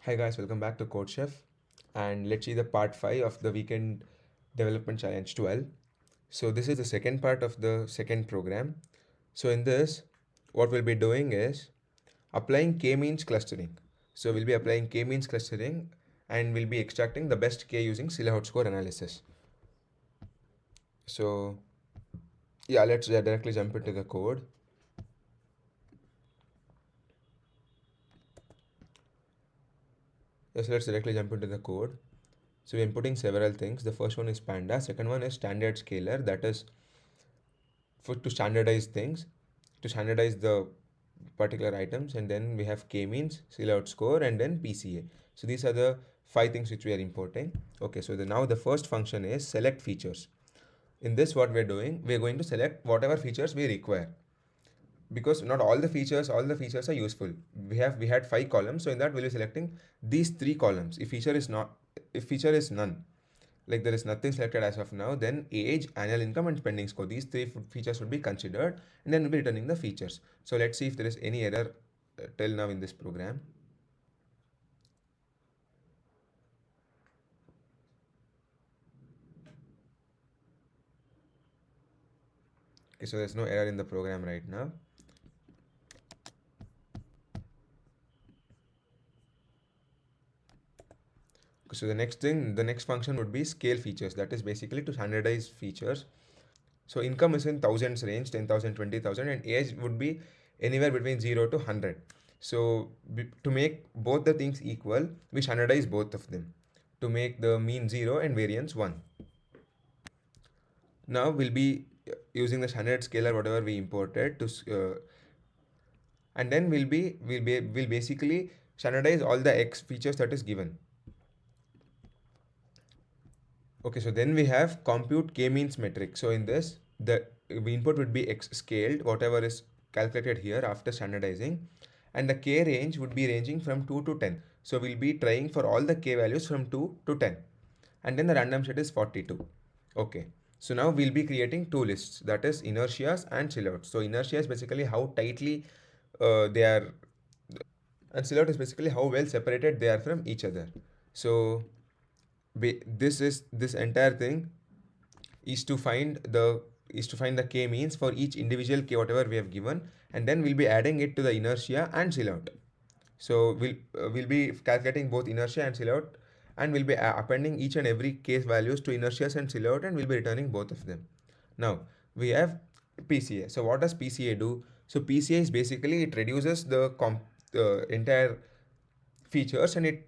Hi guys, welcome back to Code Chef, and let's see the part 5 of the Weekend Development Challenge 12. So this is the second part of the second program. So in this, what we'll be doing is applying k-means clustering. So we'll be applying k-means clustering and we'll be extracting the best k using Silhouette score analysis. So yeah, let's directly jump into the code. Yes, let's directly jump into the code. So we're inputting several things. The first one is Panda. Second one is standard scaler, that is for to standardize things, to standardize the particular items, and then we have k-means, silhouette score, and then PCA. So these are the five things which we are importing. Okay, so now the first function is select features. In this, what we're doing, we're going to select whatever features we require, because not all the features are useful. We had five columns, so in that we'll be selecting these three columns. If feature is none, like there is nothing selected as of now, then age, annual income, and spending score, these three features would be considered, and then we'll be returning the features. So let's see if there is any error till now in this program. Okay, so there's no error in the program right now. So the next function would be scale features, that is basically to standardize features. So income is in thousands range, 10,000, 20,000, and age would be anywhere between 0 to 100. So to make both the things equal, we standardize both of them to make the mean 0 and variance 1. Now we'll be using the standard scalar whatever we imported to and then we'll basically standardize all the x features that is given. Okay, so then we have compute k-means metric. So in this, the input would be x scaled, whatever is calculated here after standardizing, and the k range would be ranging from 2 to 10. So we'll be trying for all the k values from 2 to 10, and then the random set is 42. Okay, so now we'll be creating two lists, that is inertias and silhouettes. So inertia is basically how tightly they are, and silhouette is basically how well separated they are from each other. So this entire thing is to find the k means for each individual k whatever we have given, and then we'll be adding it to the inertia and silhouette. So we'll be calculating both inertia and silhouette, and we'll be appending each and every case values to inertias and silhouette, and we'll be returning both of them. Now we have PCA. So what does PCA do? So PCA is basically, it reduces the entire features, and it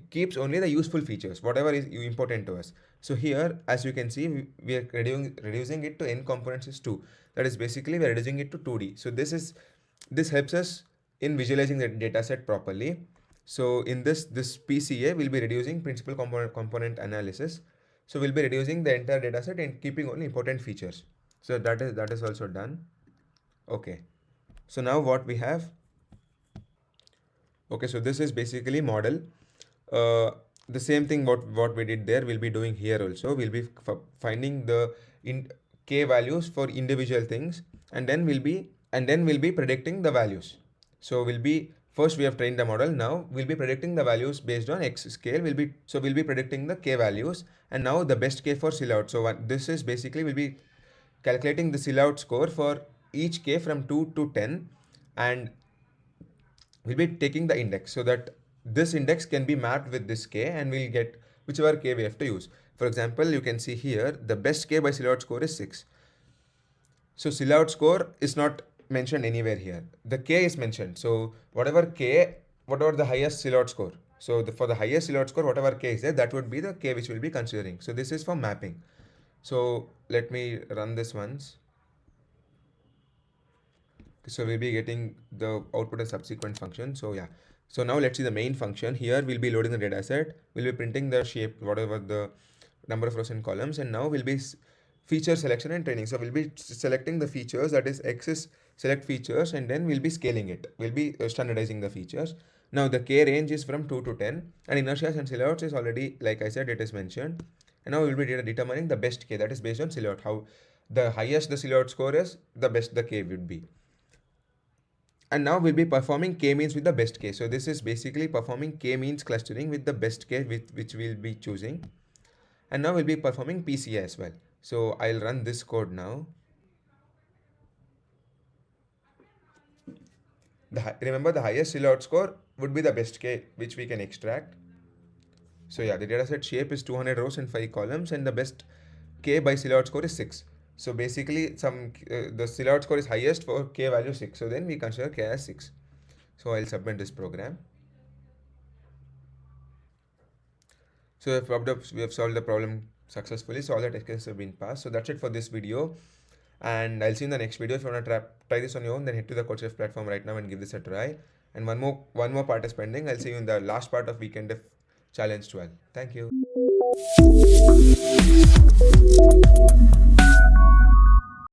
keeps only the useful features whatever is important to us. So here, as you can see, we are reducing it to n components is 2. That is basically we are reducing it to 2D. So this helps us in visualizing the data set properly. So in this PCA will be reducing principal component analysis. So we'll be reducing the entire data set and keeping only important features. So that is also done. Okay, so now what we have. Okay, so this is basically model. Uh, the same thing what we did there, we'll be doing here also. We'll be finding the in k values for individual things, and then we'll be predicting the values. So first we have trained the model. Now we'll be predicting the values based on x scale. We'll be predicting the k values, and now the best k for silhouette. So this is basically, we'll be calculating the silhouette score for each k from 2 to 10, and we'll be taking the index, so that this index can be mapped with this k, and we'll get whichever k we have to use. For example, you can see here the best k by silhouette score is 6. So silhouette score is not mentioned anywhere here. The k is mentioned. So whatever the highest silhouette score. So for the highest silhouette score, whatever k is there, that would be the k which we'll be considering. So this is for mapping. So let me run this once. So we'll be getting the output as subsequent function. So yeah, so now let's see the main function. Here we'll be loading the data set, we'll be printing the shape, whatever the number of rows and columns, and now we'll be feature selection and training. So we'll be selecting the features, that is x is select features, and then we'll be scaling it, we'll be standardizing the features. Now the k range is from 2 to 10, and inertia and silhouettes is already, like I said, it is mentioned. And now we'll be determining the best k, that is based on silhouette. How the highest the silhouette score is, the best the k would be. And now we'll be performing k-means with the best k. So this is basically performing k-means clustering with the best k with which we'll be choosing. And now we'll be performing PCA as well. So I'll run this code now. Remember, the highest silhouette score would be the best k which we can extract. So yeah, the dataset shape is 200 rows and 5 columns, and the best k by silhouette score is 6. So basically, the silhouette score is highest for k value 6. So then we consider k as 6. So I'll submit this program. So we have solved the problem successfully. So all the test cases have been passed. So that's it for this video. And I'll see you in the next video. If you want to try this on your own, then head to the CodeChef platform right now and give this a try. And one more part is pending. I'll see you in the last part of Weekend Challenge 12. Thank you.